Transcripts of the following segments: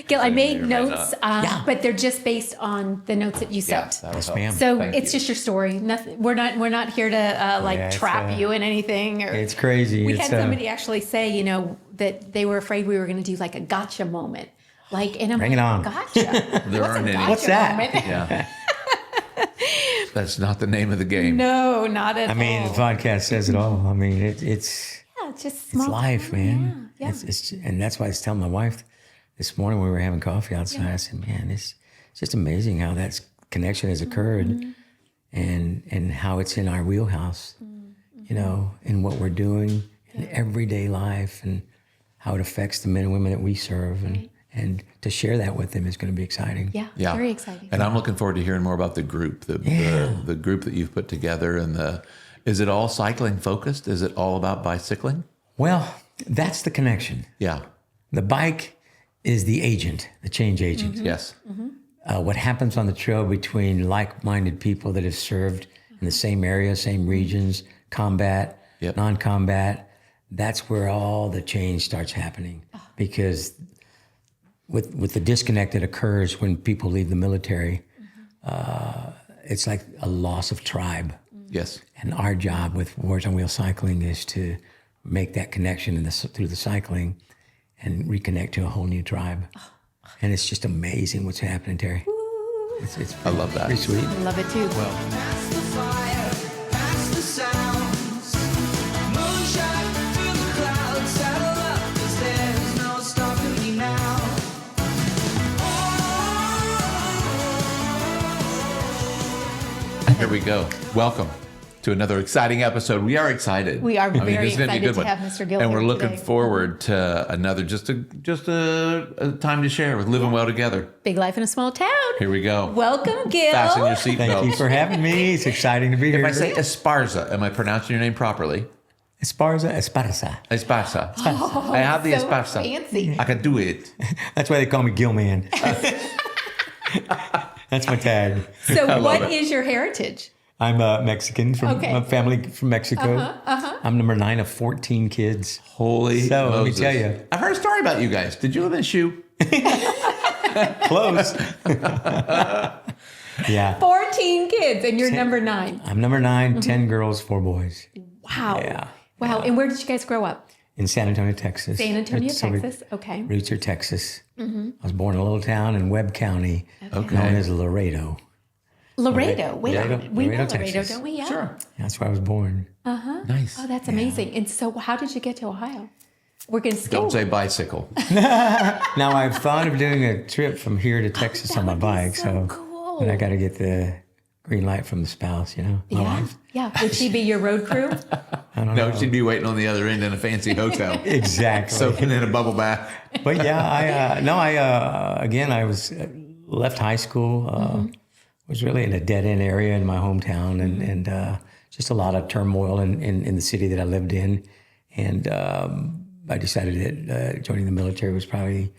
Gil, I made notes, but they're just based on the notes that you sent. Yes, ma'am. So it's just your story. Nothing. We're not here to trap you in anything. Or, it's crazy. We had somebody actually say, that they were afraid we were going to do like a gotcha moment. And I'm Bring it on. Gotcha. There aren't any. What's that? Moment? Yeah. That's not the name of the game. No, not at all. I mean, the podcast says it all. I mean, it's just small it's life, man. Yeah. And that's why I was telling my wife this morning when we were having coffee outside. I said, man, it's just amazing how that connection has occurred, and how it's in our wheelhouse, in what we're doing in everyday life, and how it affects the men and women that we serve, and to share that with them is going to be exciting. Yeah, very exciting. And I'm looking forward to hearing more about the group, the group that you've put together, and is it all cycling focused? Is it all about bicycling? Well, that's the connection. Yeah. The bike is the agent, the change agent. Yes. What happens on the trail between like-minded people that have served in the same area, same regions, combat, non-combat, that's where all the change starts happening. Because with the disconnect that occurs when people leave the military, it's like a loss of tribe. Yes. And our job with Warriors on Wheels Cycling is to make that connection through the cycling and reconnect to a whole new tribe. And it's just amazing what's happening, Terry. It's I love that. pretty sweet. I love it too. Well, Past the fire, past the sounds. Moonshine through the clouds, saddle up, 'cause there's no stopping me now. Here we go. Welcome to another exciting episode. We are excited. We are very this is gonna be a excited good to one. have Mr. Gil And we're here looking today. forward to another just a time to share with living well together. Big life in a small town. Here we go. Welcome, Gil. Fasten your seatbelts. thank you for having me. It's exciting to be here. If I say Esparza, am I pronouncing your name properly? Esparza. Esparza. I have the so Esparza. fancy. I can do it. That's why they call me Gil Man. That's my tag. So what is your heritage? I'm Mexican from my family from Mexico. I'm number 9 of 14 kids. Holy So, let me Moses. tell you. I've heard a story about you guys. Did you live in a shoe? Close. Yeah. 14 kids, and you're number 9. I'm number 9, 10 girls, 4 boys. Wow. Yeah. Wow. And where did you guys grow up? In San Antonio, Texas. San Antonio, So Texas. Okay. Roots are Texas. I was born in a little town in Webb County known as Laredo. Laredo. Wait, Laredo, we know Laredo, Laredo, Texas. don't we? Yeah. Sure. That's where I was born. Nice. Oh, that's amazing. And so how did you get to Ohio? We're going to school. Don't say bicycle. Now, I've thought of doing a trip from here to Texas on my bike. so So, cool. but I got to get the green light from the spouse, my Yeah. wife. Yeah. Would she be your road crew? I don't No, know. she'd be waiting on the other end in a fancy hotel, Exactly. soaking in a bubble bath. But yeah, I was left high school, was really in a dead end area in my hometown, and just a lot of turmoil in the city that I lived in. And I decided that joining the military was probably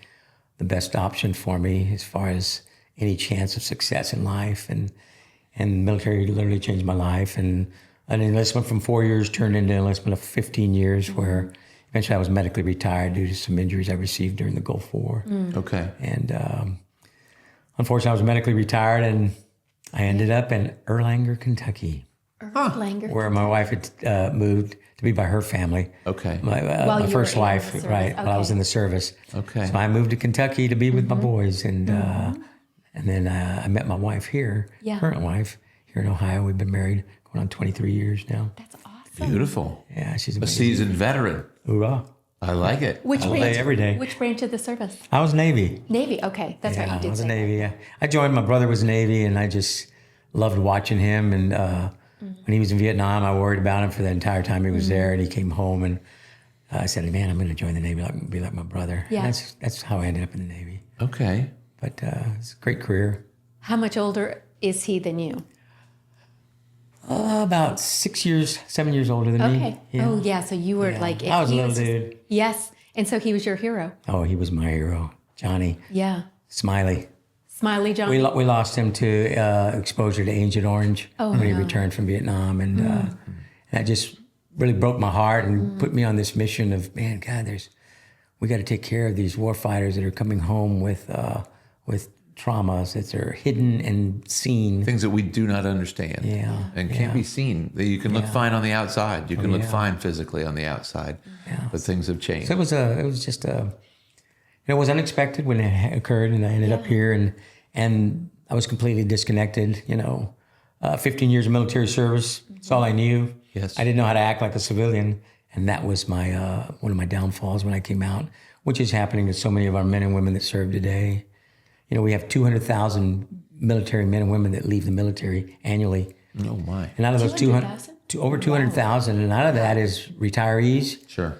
the best option for me as far as any chance of success in life. And the military literally changed my life. And an enlistment from 4 years turned into an enlistment of 15 years, where eventually I was medically retired due to some injuries I received during the Gulf War. Okay. And unfortunately, I was medically retired, and I ended up in Erlanger, Kentucky, Langer. where my wife had moved to be by her family. Okay. My While you first were in wife, the service. right, while I was in the service. Okay. So I moved to Kentucky to be with my boys, and then I met my wife here, current wife, here in Ohio. We've been married going on 23 years now. That's awesome. Beautiful. Yeah, she's A amazing. seasoned veteran. Hoorah. I like it. Which All branch? day, every day. Which branch of the service? I was Navy. Navy. Okay, that's right. Yeah, You did I was say a that. Navy. Yeah, I joined. My brother was Navy, and I just loved watching him. And when he was in Vietnam, I worried about him for the entire time he was there. And he came home, and I said, "Man, I'm going to join the Navy, be like my brother." Yeah. And that's how I ended up in the Navy. Okay. But it's a great career. How much older is he than you? About 7 years older than me. Okay. Oh, yeah. So you were like... I was a he little dude. Yes. And so he was your hero. Oh, he was my hero, Johnny Yeah. Smiley. Smiley John. We lost him to exposure to Agent Orange when he no. returned from Vietnam, and that just really broke my heart and put me on this mission of, man, God, we got to take care of these war fighters that are coming home with traumas that are hidden and seen. Things that we do not understand. Yeah. And can't be seen. You can look fine on the outside. You can look yeah. fine physically on the outside. Yeah. But things have changed. So it was just it was unexpected when it occurred, and I ended up here, and I was completely disconnected. 15 years of military service. That's all I knew. Yes. I didn't know how to act like a civilian, and that was my one of my downfalls when I came out, which is happening to so many of our men and women that serve today. We have 200,000 military men and women that leave the military annually. Oh my. And out of those 200,000? over 200,000, and out of that is retirees, Sure.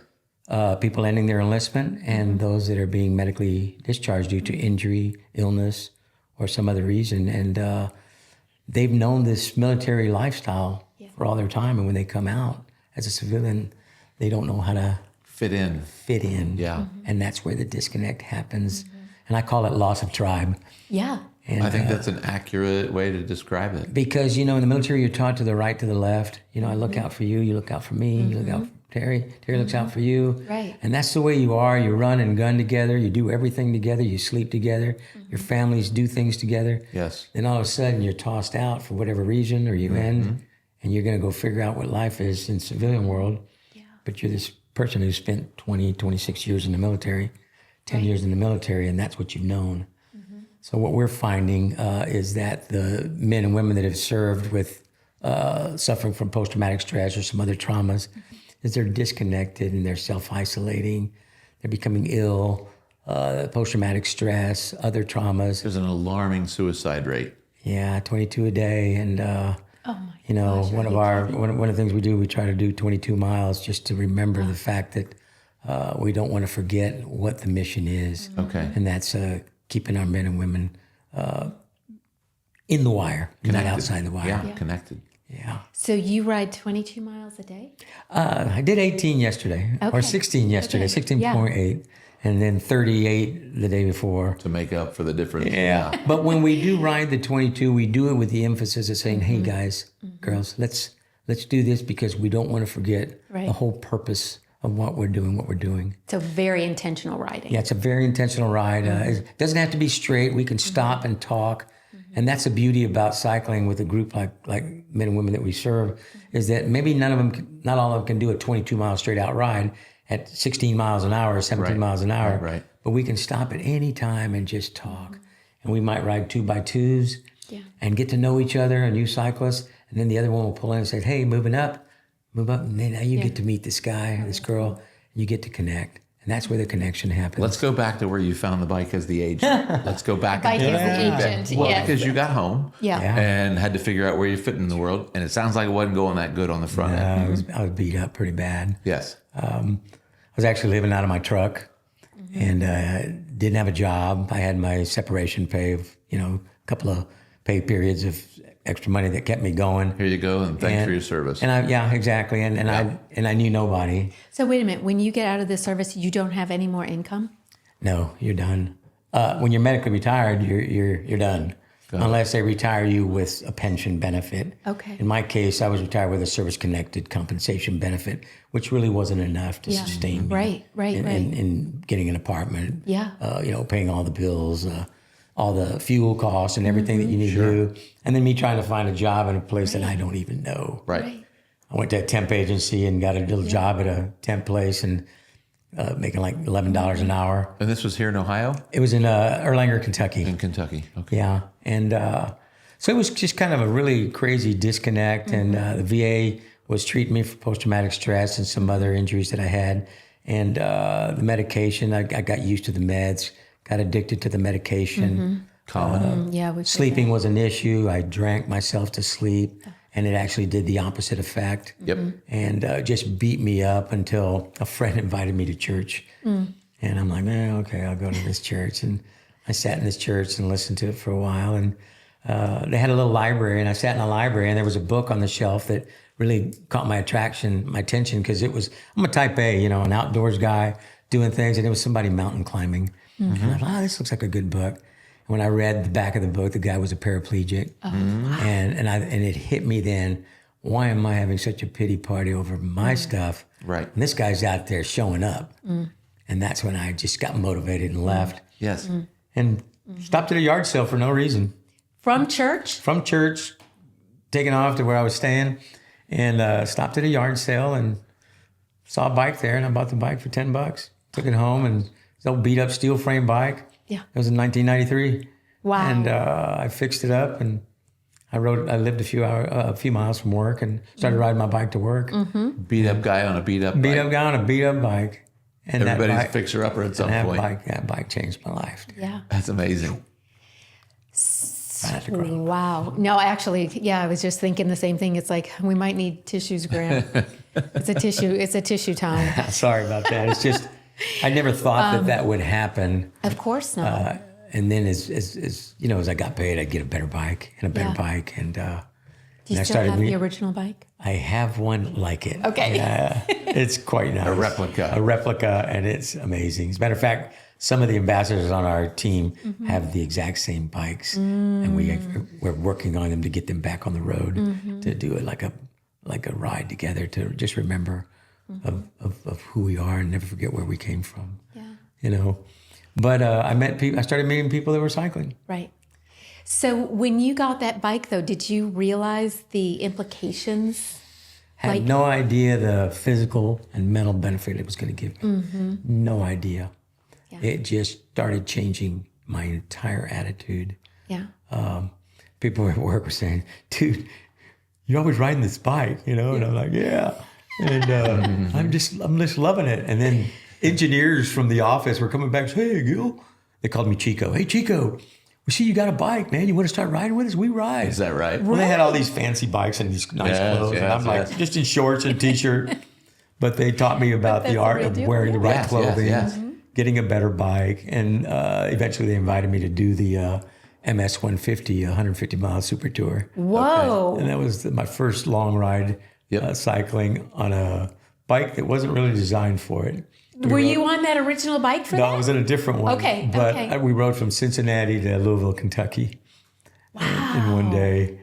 people ending their enlistment, and those that are being medically discharged due to injury, illness, or some other reason. And they've known this military lifestyle for all their time, and when they come out as a civilian, they don't know how to Fit in. fit in. Yeah. And that's where the disconnect happens. And I call it loss of tribe. Yeah. And I think that's an accurate way to describe it. because, in the military, you're taught to the right, to the left. I look out for you, you look out for me, you look out for Terry looks out for you. Right. And that's the way you are. You run and gun together. You do everything together. You sleep together. Your families do things together. Yes. Then all of a sudden, you're tossed out for whatever reason, or you end, and you're going to go figure out what life is in the civilian world. Yeah. But you're this person who spent 20, 26 years in the military, 10 years in the military, and that's what you've known. So what we're finding is that the men and women that have served with suffering from post-traumatic stress or some other traumas, is they're disconnected and they're self-isolating. They're becoming ill, post-traumatic stress, other traumas. There's an alarming suicide rate. Yeah, 22 a day. And, one of the things we do, we try to do 22 miles just to remember the fact that we don't want to forget what the mission is. Okay. And that's keeping our men and women in the wire, not outside the wire. Yeah, connected. Yeah. So you ride 22 miles a day? I did 18 yesterday, or Okay. 16 yesterday, Okay. 16.8, and then 38 the day before. To make up for the difference. Yeah. But when we do ride the 22, we do it with the emphasis of saying, hey, guys, girls, let's do this because we don't want to forget the whole purpose of what we're doing. So very intentional riding. Yeah, it's a very intentional ride. It doesn't have to be straight. We can stop and talk. And that's the beauty about cycling with a group like men and women that we serve, is that maybe not all of them can do a 22-mile straight-out ride at 16 miles an hour or 17 miles an hour. Right. But we can stop at any time and just talk. And we might ride 2x2s and get to know each other, a new cyclist. And then the other one will pull in and say, hey, move up. And then now you get to meet this guy, this girl, and you get to connect. And that's where the connection happens. Let's go back to where you found the bike as the agent. Let's go back. Bike as the agent, Well, yes. because you got home Yeah. and had to figure out where you fit in the world. And it sounds like it wasn't going that good on the front end. I was beat up pretty bad. Yes. I was actually living out of my truck and didn't have a job. I had my separation pay of, a couple of pay periods of extra money that kept me going. Here you go, and thanks for your service. And exactly. And I knew nobody. So wait a minute. When you get out of the service, you don't have any more income? No, you're done. When you're medically retired, you're done. Unless they retire you with a pension benefit. Okay. In my case, I was retired with a service-connected compensation benefit, which really wasn't enough to sustain me. Right. In getting an apartment. Yeah. Paying all the bills, all the fuel costs and everything that you need to do. And then me trying to find a job in a place that I don't even know. Right. I went to a temp agency and got a little job at a temp place and making like $11 an hour. And this was here in Ohio? It was in Erlanger, Kentucky. In Kentucky. Okay. Yeah. And so it was just kind of a really crazy disconnect. And the VA was treating me for post-traumatic stress and some other injuries that I had. And the medication, I got used to the meds, got addicted to the medication. Common. Sleeping was an issue. I drank myself to sleep. And it actually did the opposite effect. Yep. And just beat me up until a friend invited me to church. And I'm like, okay, I'll go to this church. And I sat in this church and listened to it for a while. And they had a little library, and I sat in the library, and there was a book on the shelf that really caught my attention, because I'm a type A, an outdoors guy doing things, and it was somebody mountain climbing. And I thought, this looks like a good book. When I read the back of the book, the guy was a paraplegic. And it hit me then, why am I having such a pity party over my stuff? Right. And this guy's out there showing up. And And that's when I just got motivated and left. Yes. And stopped at a yard sale for no reason. From church? From church, taking off to where I was staying, and stopped at a yard sale and saw a bike there, and I bought the bike for $10. Took it home, and it's an old beat up steel frame bike. Yeah. It was in 1993. Wow. And I fixed it up, and I lived a few miles from work, and started riding my bike to work. Beat up guy on a beat up Beat bike. up guy on a beat up bike. And Everybody's that a fixer upper at some that point. bike changed my life. Yeah. That's amazing. I had to grow. Wow. No, I was just thinking the same thing. It's like, we might need tissues, Grant. It's a tissue time. Sorry about that. It's just, I never thought that would happen. Of course not. And then as you know, as I got paid, I'd get a better bike and a better bike. And Do you and I still started have the original bike? I have one like it. Okay. Yeah, it's quite nice. A replica. A replica, and it's amazing. As a matter of fact, some of the ambassadors on our team have the exact same bikes, and we're working on them to get them back on the road to do it like a ride together to just remember of who we are and never forget where we came from. Yeah. You know, but I started meeting people that were cycling. Right. So when you got that bike, though, did you realize the implications? Had no idea the physical and mental benefit it was going to give me. No idea. Yeah. It just started changing my entire attitude. Yeah. People at work were saying, dude, you're always riding this bike, you know? And I'm like, yeah. And I'm just loving it. And then engineers from the office were coming back and saying, hey, Gil. They called me Chico. Hey, Chico, we see you got a bike, man. You want to start riding with us? We ride. Is that right? Well, they had all these fancy bikes and these nice clothes. And I'm like, just in shorts and T-shirt. But they taught me about the art of wearing the right clothing, getting a better bike. And eventually they invited me to do the MS 150, 150-mile super tour. Whoa. And that was my first long ride cycling on a bike that wasn't really designed for it. Were you on that original bike for No, that? I was in a different one. Okay, But okay. we rode from Cincinnati to Louisville, Kentucky in one day.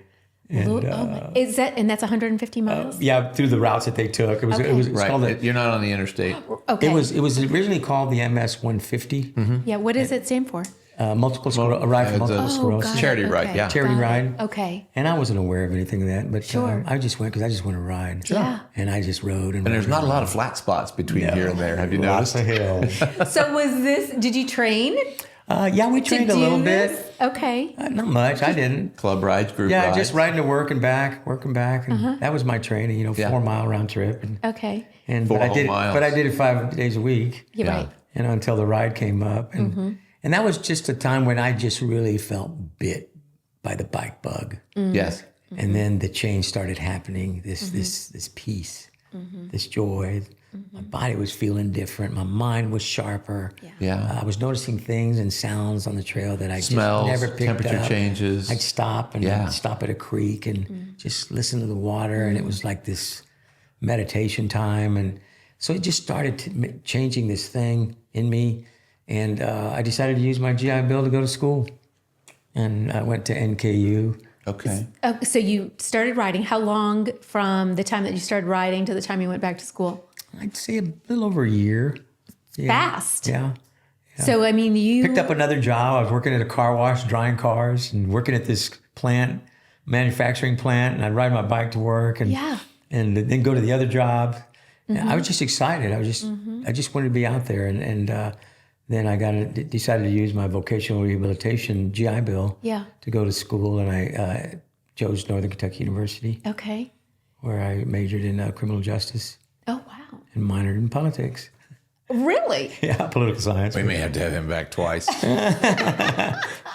And that's 150 miles? yeah, through the routes that they took. It was it's Right. called You're not on the interstate. Okay. it was originally called the MS 150. Yeah, what does it stand for? Multiple sclerosis, a ride for multiple got sclerosis. it. Charity ride, yeah. Charity got it. ride. Okay. And I wasn't aware of anything of that, but Sure. I just went because I just want to ride. Yeah. And I just rode. And there's not a lot of flat spots between here and there. Have you Lots noticed? of hills. So did you train Yeah, we to trained a do little this? bit. Okay. Not much. I didn't. Club rides, group Yeah, rides. just riding to work and back. And that was my training, 4-mile round trip. Okay. Four But I whole did it, miles. but I did it 5 days a week. You're right. Until the ride came up. And that was just a time when I just really felt bit by the bike bug. Yes. And then the change started happening, this peace, this joy. My body was feeling different. My mind was sharper. Yeah. I was noticing things and sounds on the trail that I Smells, just never picked temperature up. changes. I'd stop and I'd stop at a creek and just listen to the water. And it was like this meditation time. And so it just started changing this thing in me. And I decided to use my GI Bill to go to school. And I went to NKU. Okay. Oh, so you started riding. How long from the time that you started riding to the time you went back to school? I'd say a little over a year. Yeah. Fast. Yeah. So, I mean, you Picked up another job. I was working at a car wash, drying cars, and working at this manufacturing plant. And I'd ride my bike to work and then go to the other job. I was just excited. I just wanted to be out there. And then I decided to use my vocational rehabilitation GI Bill to go to school. And I chose Northern Kentucky University, Okay. where I majored in criminal justice Oh, wow. and minored in politics. Really? Yeah, political science. We may have to have him back twice.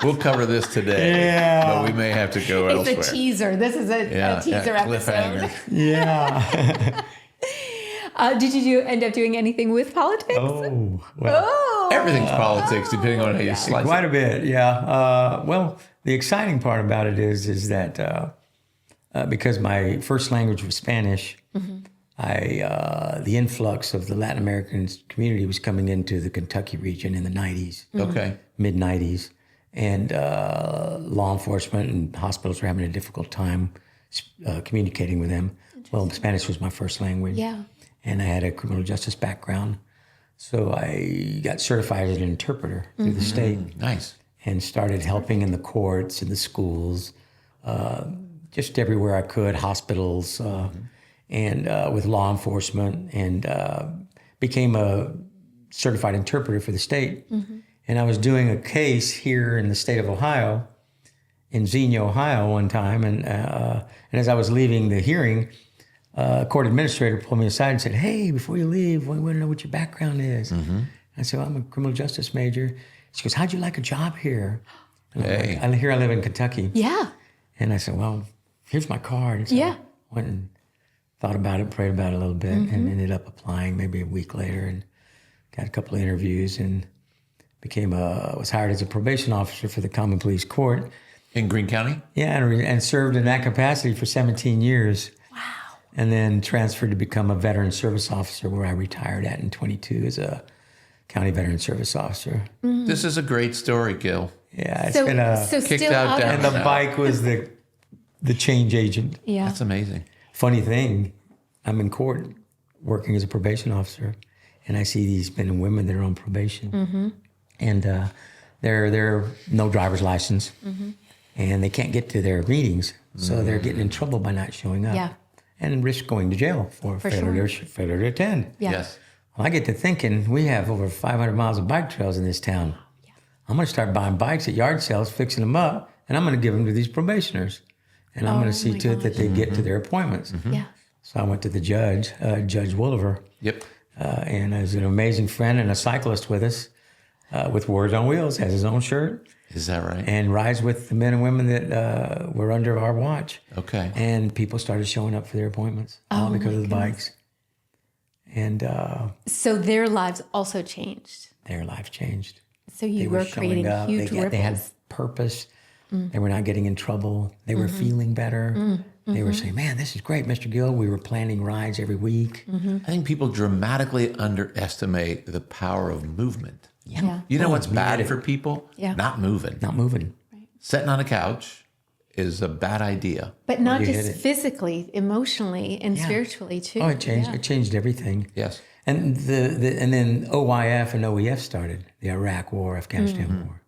We'll cover this today, but we may have to go elsewhere. It's a teaser. This is a teaser cliffhanger. episode. Yeah. Did you end up doing anything with politics? Oh, well, Everything's politics, depending on how you slice quite it. a bit, yeah. Well, the exciting part about it is that because my first language was Spanish, the influx of the Latin American community was coming into the Kentucky region in the 90s, Okay. mid 90s, and law enforcement and hospitals were having a difficult time communicating with them. Well, Spanish was my first language. Yeah. And I had a criminal justice background. So I got certified as an interpreter through the state Nice. and started helping in the courts, in the schools, just everywhere I could, hospitals, and with law enforcement, and became a certified interpreter for the state. And I was doing a case here in the state of Ohio, in Xenia, Ohio, one time, and as I was leaving the hearing, a court administrator pulled me aside and said, "Hey, before you leave, we want to know what your background is." I said, well, "I'm a criminal justice major." She goes, "How'd you like a job here?" And Hey. I'm like, "Here I live in Kentucky." Yeah. And I said, "Well, here's my card." And so Yeah. I went and thought about it, prayed about it a little bit, and ended up applying maybe a week later and got a couple of interviews and was hired as a probation officer for the Common Police Court. In Greene County? Yeah, and served in that capacity for 17 years. Wow. And then transferred to become a veteran service officer, where I retired in 22 as a county veteran service officer. This is a great story, Gil. Yeah, it's So, been a... so kicked still out out down and of, the bike was the change agent. yeah. That's amazing. Funny thing, I'm in court working as a probation officer, and I see these men and women that are on probation. And they're no driver's license, and they can't get to their meetings, so they're getting in trouble by not showing up. Yeah. And risk going to jail for failure to attend. Yeah. Yes. Well, I get to thinking, we have over 500 miles of bike trails in this town. I'm going to start buying bikes at yard sales, fixing them up, and I'm going to give them to these probationers. And I'm going to see my to it that they get to their appointments. Yeah. So I went to the judge, Judge Wolliver, Yep. and he's an amazing friend and a cyclist with us, with Words on Wheels, has his own shirt, Is that right? and rides with the men and women that were under our watch. Okay. And people started showing up for their appointments, all because of the bikes. And So their lives also changed. their life changed. So you They were showing creating up. huge ripples. They had purpose. They were not getting in trouble. They were feeling better. They were saying, "Man, this is great, Mr. Gill. We were planning rides every week." I think people dramatically underestimate the power of movement. Yeah. You know what's bad for people? Yeah. Not moving. Not moving. Sitting on a couch is a bad idea. But not You hit just it. physically, emotionally, and spiritually too. Oh, it changed. Yeah. It changed everything. Yes. And and then OYF and OEF started, the Iraq War, Afghanistan War.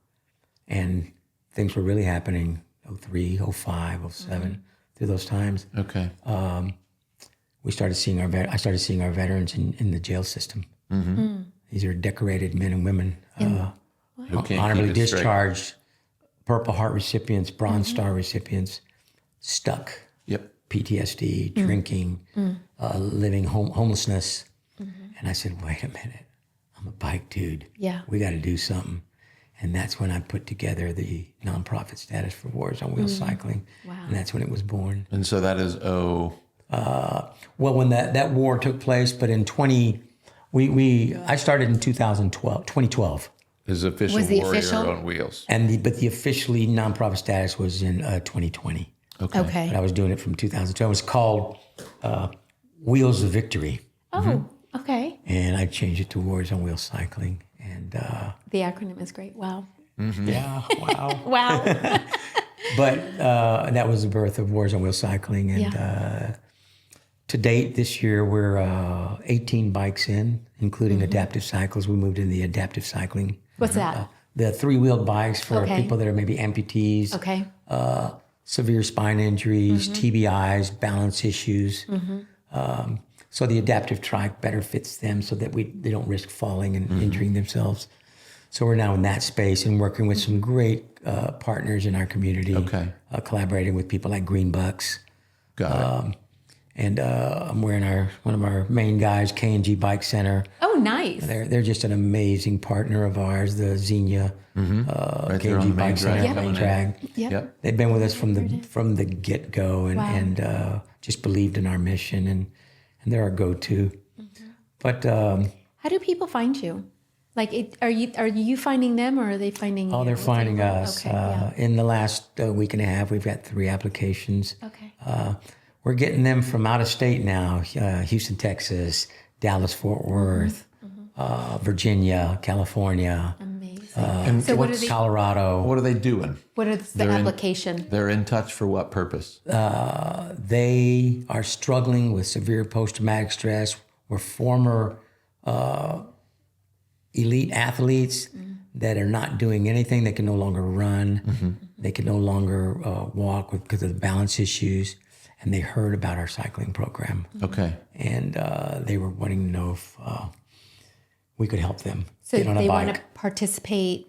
And things were really happening, 03, 05, 07, through those times. Okay. I started seeing our veterans in the jail system. These are decorated men and women, Who can't honorably keep it straight. discharged, Purple Heart recipients, Bronze Star recipients, stuck, Yep. PTSD, drinking, living homelessness. And I said, wait a minute, I'm a bike dude. Yeah. We got to do something. And that's when I put together the nonprofit status for Wars on Wheels Cycling. Wow. And that's when it was born. And so that is Well, when that war took place, but in I started in 2012. is official Was the warrior official? on wheels. But the officially nonprofit status was in 2020. Okay. Okay. But I was doing it from 2012. It was called Wheels of Victory. Oh, okay. And I changed it to Wars on Wheels Cycling. And The acronym is great. Wow. yeah, wow. Wow. But that was the birth of Wars on Wheels Cycling. And to date, this year, we're 18 bikes in, including adaptive cycles. We moved into the adaptive cycling. What's that? The three-wheeled bikes for Okay. people that are maybe amputees, Okay. severe spine injuries, TBIs, balance issues. So the adaptive trike better fits them so that they don't risk falling and injuring themselves. So we're now in that space and working with some great partners in our community. Okay. Collaborating with people like Green Bucks. Got it. And I'm wearing one of our main guys, K&G Bike Center. Oh, nice. They're just an amazing partner of ours, the Xenia Right there on K&G the main Bike drag Center, coming main in. drag. Yep. Yep. They've been with us from the get-go and, Wow. and just believed in our mission, and they're our go-to. But How do people find you? Like, are you finding them, or are they finding you? they're finding us. Okay. Yeah. In the last week and a half, we've got 3 applications. Okay. We're getting them from out of state now, Houston, Texas, Dallas, Fort Worth, Virginia, California, Amazing. And So what are the Colorado. What are they doing? what is the They're in- application? They're in touch for what purpose? They are struggling with severe post-traumatic stress. We're former elite athletes that are not doing anything. They can no longer run. They can no longer walk because of the balance issues. And they heard about our cycling program. Okay. And they were wanting to know if we could help them So get on a they bike. want to participate,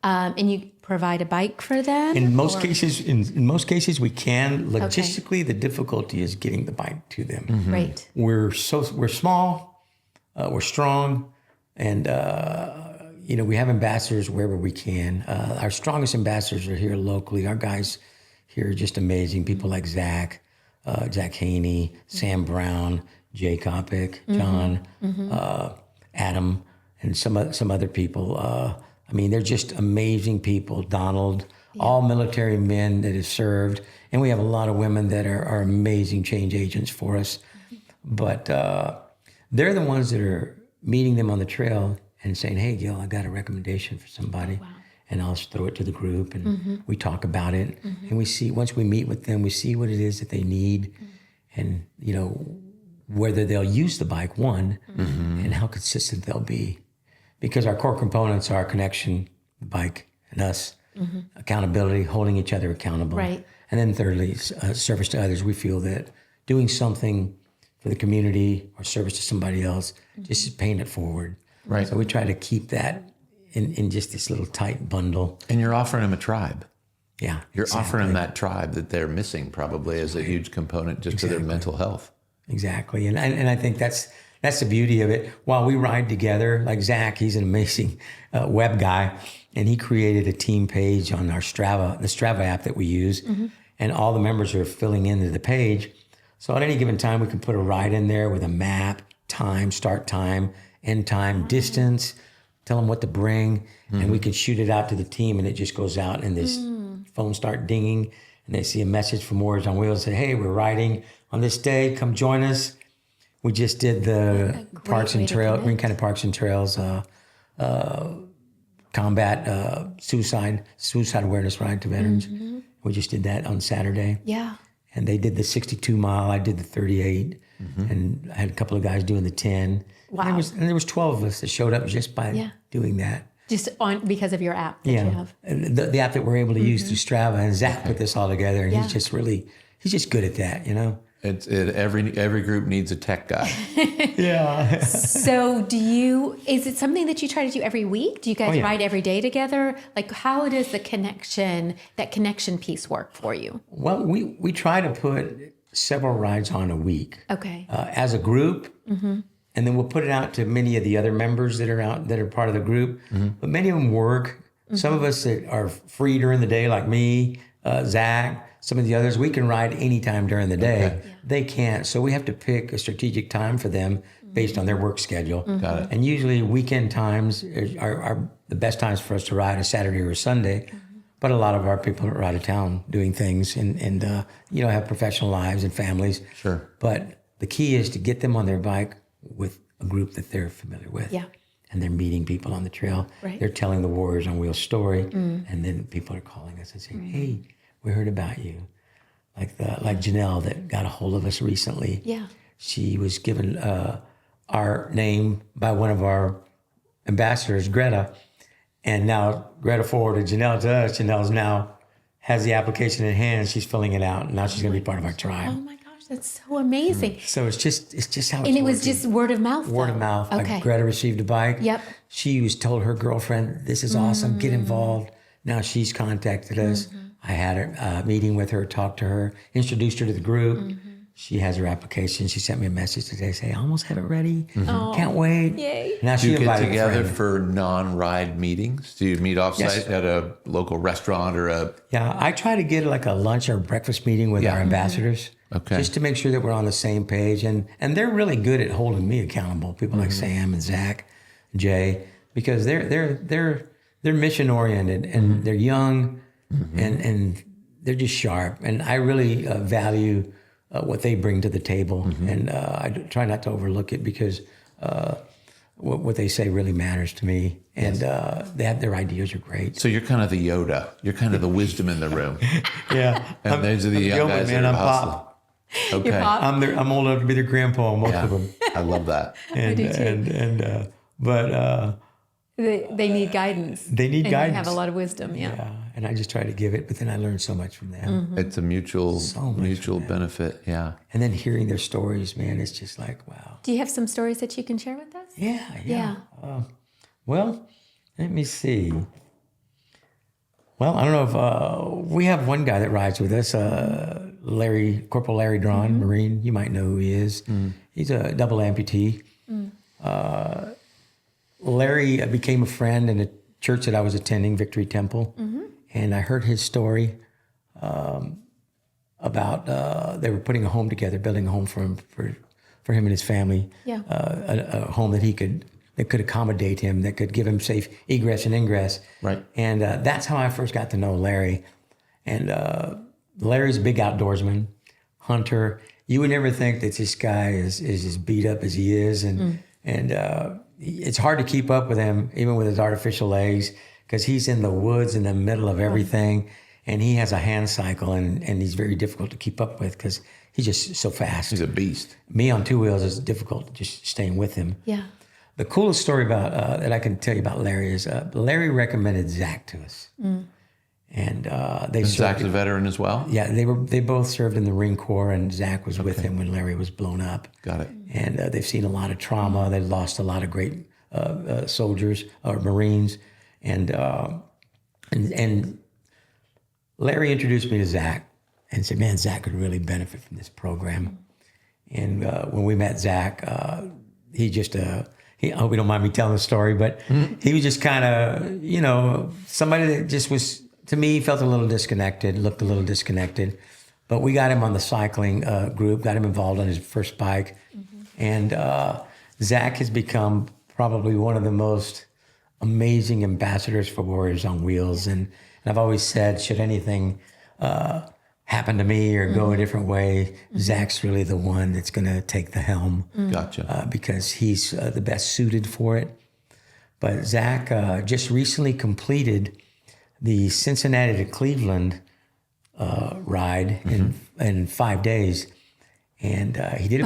and you provide a bike for them? In most cases, in most cases, we can. Logistically, the difficulty is getting the bike to them. Right. We're small, we're strong, and we have ambassadors wherever we can. Our strongest ambassadors are here locally. Our guys here are just amazing. People like Zach Haney, Sam Brown, Jay Kopic, John, Adam, and some other people. They're just amazing people. Donald, all military men that have served. And we have a lot of women that are amazing change agents for us. But they're the ones that are meeting them on the trail and saying, hey, Gil, I got a recommendation for somebody. Wow. And I'll just throw it to the group and we talk about it. And we see, once we meet with them, we see what it is that they need and, whether they'll use the bike, and how consistent they'll be. Because our core components are connection, the bike, and us, accountability, holding each other accountable. Right. And then thirdly, service to others. We feel that doing something for the community or service to somebody else, just is paying it forward. Right. So we try to keep that in just this little tight bundle. And you're offering them a tribe. Yeah. You're offering them that tribe that they're missing probably as a huge component just to their mental health. Exactly. And I think that's the beauty of it. While we ride together, like Zach, he's an amazing web guy, and he created a team page on our Strava, the Strava app that we use, and all the members are filling into the page. So at any given time, we can put a ride in there with a map, time, start time, end time, distance, tell them what to bring, and we can shoot it out to the team, and it just goes out, and this phone start dinging, and they see a message from Warriors on Wheels, say, hey, we're riding on this day, come join us. We just did the Parks and Trails, Green County Parks and Trails combat suicide awareness ride to veterans. We just did that on Saturday. Yeah. And they did the 62 mile. I did the 38, and I had a couple of guys doing the 10. Wow. And there was 12 of us that showed up just by doing that. Just because of your app that you have. And the app that we're able to use through Strava. And Zach put this all together, and he's just good at that, Every group needs a tech guy. Yeah. So is it something that you try to do every week? Do you guys ride every day together? Like, how does that connection piece work for you? Well, we try to put several rides on a week. Okay. As a group. And then we'll put it out to many of the other members that are part of the group. But many of them work. Some of us that are free during the day, like me, Zach, some of the others, we can ride anytime during the day. Okay. They can't. So we have to pick a strategic time for them based on their work schedule. Got it. And usually weekend times are the best times for us to ride, a Saturday or a Sunday. But a lot of our people are out of town doing things and have professional lives and families. Sure. But the key is to get them on their bike with a group that they're familiar with. Yeah. And they're meeting people on the trail. Right. They're telling the Warriors on Wheels story. And then people are calling us and saying, hey, we heard about you. Like Janelle that got a hold of us recently. Yeah. She was given our name by one of our ambassadors, Greta. And now Greta forwarded Janelle to us. Janelle's now has the application in hand. She's filling it out. And now she's going to be part of our tribe. Oh my gosh, that's so amazing. So it's just how it's And it was just word of mouth. Word of mouth. Okay. Greta received a bike. Yep. She was told her girlfriend, this is awesome, get involved. Now she's contacted us. I had a meeting with her, talked to her, introduced her to the group. She has her application. She sent me a message today saying, I almost have it ready. Can't wait. Yay. Now Do you get together for non-ride meetings? Do you meet offsite at a local restaurant or a... Yeah, I try to get like a lunch or breakfast meeting with our ambassadors. Okay. Just to make sure that we're on the same page. And they're really good at holding me accountable. People like Sam and Zach, Jay, because they're mission oriented and they're young and they're just sharp. And I really value what they bring to the table. And I try not to overlook it because what they say really matters to me. And their ideas are great. So you're kind of the Yoda. You're kind of the wisdom in the room. Yeah. And those are the young guys that are hustling. Okay. I'm old enough to be their grandpa, most of them. I love that. And, I do too. But They need guidance. They need and guidance. They have a lot of wisdom. Yeah. And I just try to give it, but then I learn so much from them. It's a mutual much benefit. Yeah. And then hearing their stories, man, it's just like, wow. Do you have some stories that you can share with us? Yeah. Well, let me see. Well, I don't know if we have one guy that rides with us, Corporal Larry Drawn, Marine. You might know who he is. He's a double amputee. Larry became a friend in a church that I was attending, Victory Temple, and I heard his story about they were putting a home together, building a home for him and his family. Yeah. A home that could accommodate him, that could give him safe egress and ingress. Right. And that's how I first got to know Larry. And Larry's a big outdoorsman, hunter. You would never think that this guy is as beat up as he is, and it's hard to keep up with him, even with his artificial legs, because he's in the woods in the middle of everything, and he has a hand cycle, and he's very difficult to keep up with because he's just so fast. He's a beast. Me on two wheels is difficult, just staying with him. Yeah. The coolest story about that I can tell you about Larry is Larry recommended Zach to us, and Zach's a veteran as well. Yeah, they both served in the Marine Corps, and Zach was with him when Larry was blown up. Got it. And they've seen a lot of trauma. They've lost a lot of great soldiers or Marines, and Larry introduced me to Zach and said, "Man, Zach could really benefit from this program." And when we met Zach, he just I hope you don't mind me telling the story, but he was just kind of, somebody that just was, to me, felt a little disconnected, looked a little disconnected. But we got him on the cycling group, got him involved on his first bike. And Zach has become probably one of the most amazing ambassadors for Warriors on Wheels. And I've always said, should anything happen to me or go a different way, Zach's really the one that's going to take the helm. Gotcha. Because he's the best suited for it. But Zach just recently completed the Cincinnati to Cleveland ride in 5 days. And he did it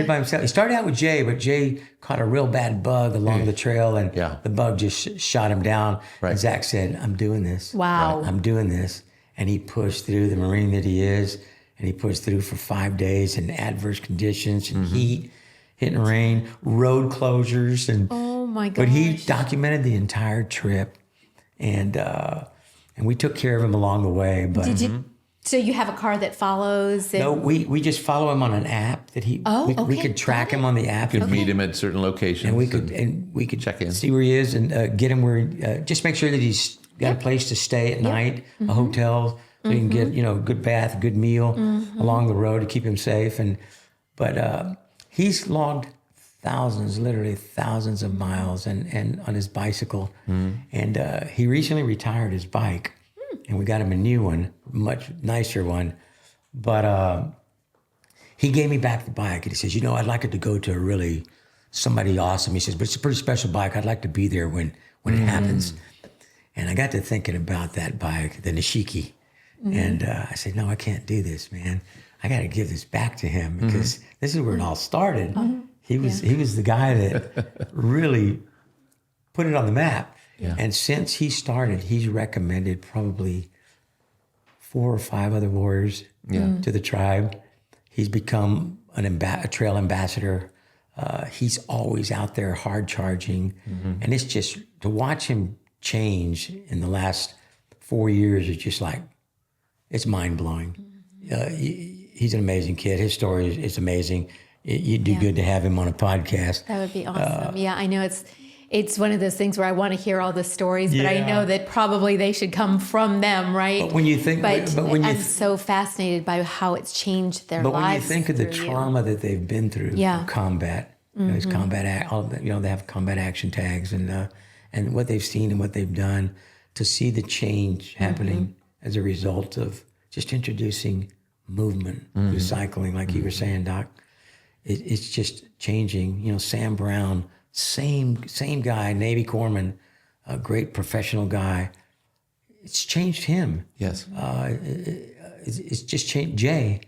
by himself. He started out with Jay, but Jay caught a real bad bug along the trail, and the bug just shot him down. Right. And Zach said, "I'm doing this. Wow. I'm doing this." And he pushed through, the Marine that he is, and he pushed through for 5 days in adverse conditions and heat, hitting rain, road closures, and Oh my gosh. but he documented the entire trip, and we took care of him along the way. But Did you? So you have a car that follows? And, no, we just follow him on an app that he. Oh, we okay, could track him on the app, You could meet him at certain locations. and we could check in. see where he is, and get him where. Just make sure that he's got a place to stay at night, a hotel, so you can get good bath, good meal along the road to keep him safe. But he's logged literally thousands of miles, and on his bicycle, and he recently retired his bike, and we got him a new one, much nicer one, but he gave me back the bike, and he says, I'd like it to go to somebody awesome. He says, but it's a pretty special bike. I'd like to be there when it happens. And I got to thinking about that bike, the Nishiki. And I said, no, I can't do this, man. I got to give this back to him because this is where it all started. He was the guy that really put it on the map. Yeah. And since he started, he's recommended probably 4 or 5 other warriors to the tribe. He's become a trail ambassador. He's always out there hard charging. And it's just, to watch him change in the last 4 years is just like, it's mind-blowing. He's an amazing kid. His story is amazing. You'd do good to have him on a podcast. That would be awesome. I know it's one of those things where I want to hear all the stories, but I know that probably they should come from them, right? But when you think, I'm so fascinated by how it's changed their lives. But when you think of the trauma that they've been through, combat, it's combat. They have combat action tags, and what they've seen and what they've done, to see the change happening as a result of just introducing movement through cycling, like you were saying, Doc. It's just changing. Sam Brown, same guy, Navy corpsman, a great professional guy. It's changed him. Yes. It's just changed Jay.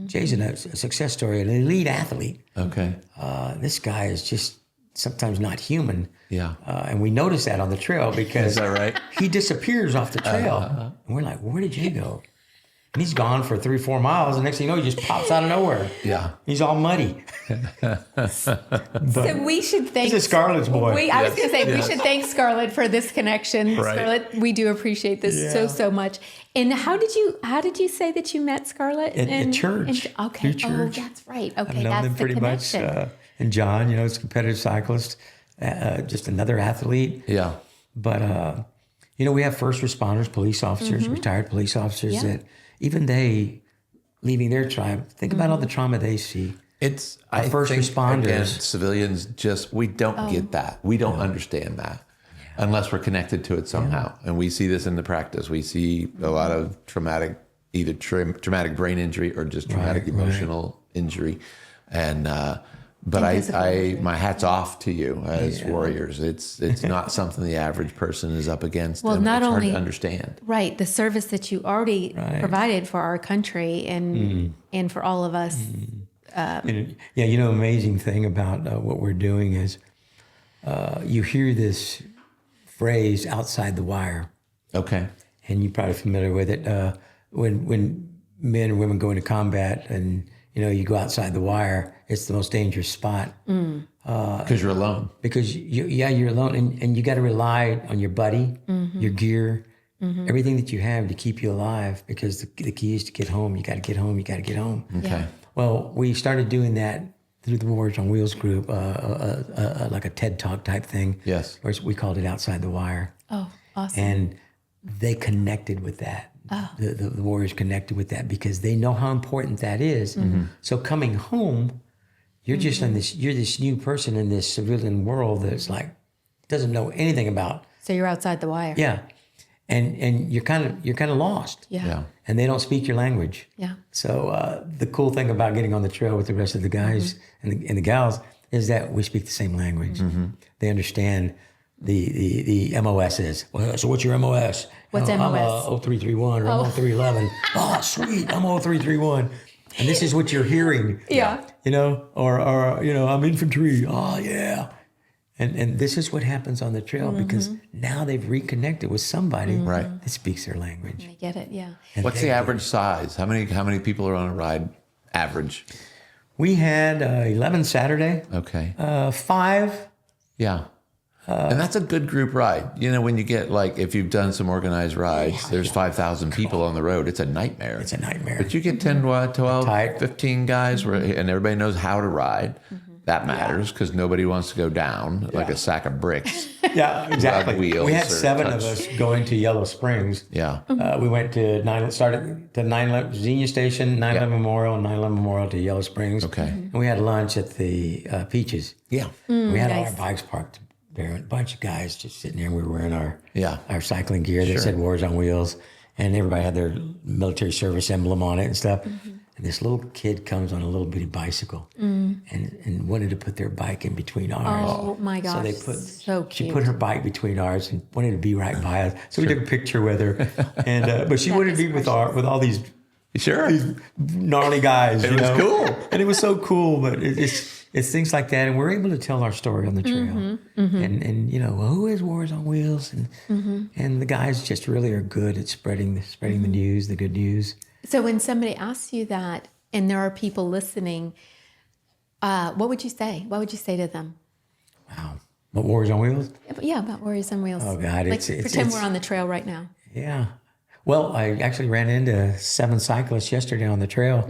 Jay's a success story, an elite athlete. Okay. This guy is just sometimes not human. Yeah. And we notice that on the trail because Is that right? he disappears off the trail. And we're like, where did you go? And he's gone for 3-4 miles. And next thing you know, he just pops out of nowhere. Yeah. He's all muddy. So we should thank He's a Scarlett's boy. I was going to say we should thank Scarlett for this connection. Right. Scarlett, we do appreciate this so much. And how did you say that you met Scarlett? At church. Okay. Through church. Oh, that's right. Okay, I've known that's them the pretty much. connection. And John, he's a competitive cyclist, just another athlete. Yeah. But, we have first responders, police officers, retired police officers that even they, leaving their tribe, think about all the trauma they see. It's Our first responders. Again, civilians we don't get that. We don't understand that unless we're connected to it somehow. And we see this in the practice. We see a lot of traumatic, either traumatic brain injury or just traumatic emotional injury. And but I my hat's off to you as warriors. It's not something the average person is up against. Well, and not it's hard only to understand. Right, the service that you already provided for our country and for all of us. Amazing thing about what we're doing is you hear this phrase outside the wire. Okay. And you're probably familiar with it. When men and women go into combat and, you go outside the wire, it's the most dangerous spot. Because you're alone. Because, you're alone. And you got to rely on your buddy, your gear, everything that you have to keep you alive. Because the key is to get home. You got to get home. You got to get home. Okay. Yeah. Well, we started doing that through the Warriors on Wheels group, like a TED Talk type thing. Yes. Or we called it Outside the Wire. Oh, awesome. And they connected with that. The Warriors connected with that because they know how important that is. So coming home, you're just you're this new person in this civilian world that's like, doesn't know anything about. So you're outside the wire. Yeah. And you're kind of lost. Yeah. And they don't speak your language. Yeah. So the cool thing about getting on the trail with the rest of the guys and the gals is that we speak the same language. They understand the MOSs. Well, so what's your MOS? What's I'm MOS? 0331 or I'm 0311. Oh, sweet. I'm 0331. And this is what you're hearing. Yeah. Or I'm infantry. Oh, yeah. And this is what happens on the trail because now they've reconnected with somebody that speaks their language. I get it. Yeah. And What's the average size? How many people are on a ride average? We had 11 Saturday. Okay. 5. Yeah. And that's a good group ride. When you get if you've done some organized rides, there's 5,000 people on the road. It's a nightmare. It's a nightmare. But you get 10, 12, Tight. 15 guys and everybody knows how to ride. That matters because nobody wants to go down like a sack of bricks. Yeah, exactly. Wheels We had or 7 of touch. us going to Yellow Springs. Yeah. We went to started to 911 Xenia Station, 911 Memorial, and 911 Memorial to Yellow Springs. Okay. And we had lunch at the Peaches. Yeah. We had all nice. our bikes parked there. A bunch of guys just sitting there. And we were wearing our cycling gear that Sure. said Warriors on Wheels. And everybody had their military service emblem on it and stuff. And this little kid comes on a little bitty bicycle and wanted to put their bike in between ours. Oh my gosh. So they she cute. put her bike between ours and wanted to be right by us. So we took a picture with her, and but she wanted to be with all these Sure. gnarly guys. It was cool. And it was so cool. But it's things like that, and we're able to tell our story on the trail. And who is Warriors on Wheels, and the guys just really are good at spreading the news, the good news. So when somebody asks you that, and there are people listening, what would you say? What would you say to them? Wow. What, Warriors on Wheels? Yeah, about Warriors on Wheels. Oh, God. Pretend we're on the trail right now. Yeah. Well, I actually ran into 7 cyclists yesterday on the trail.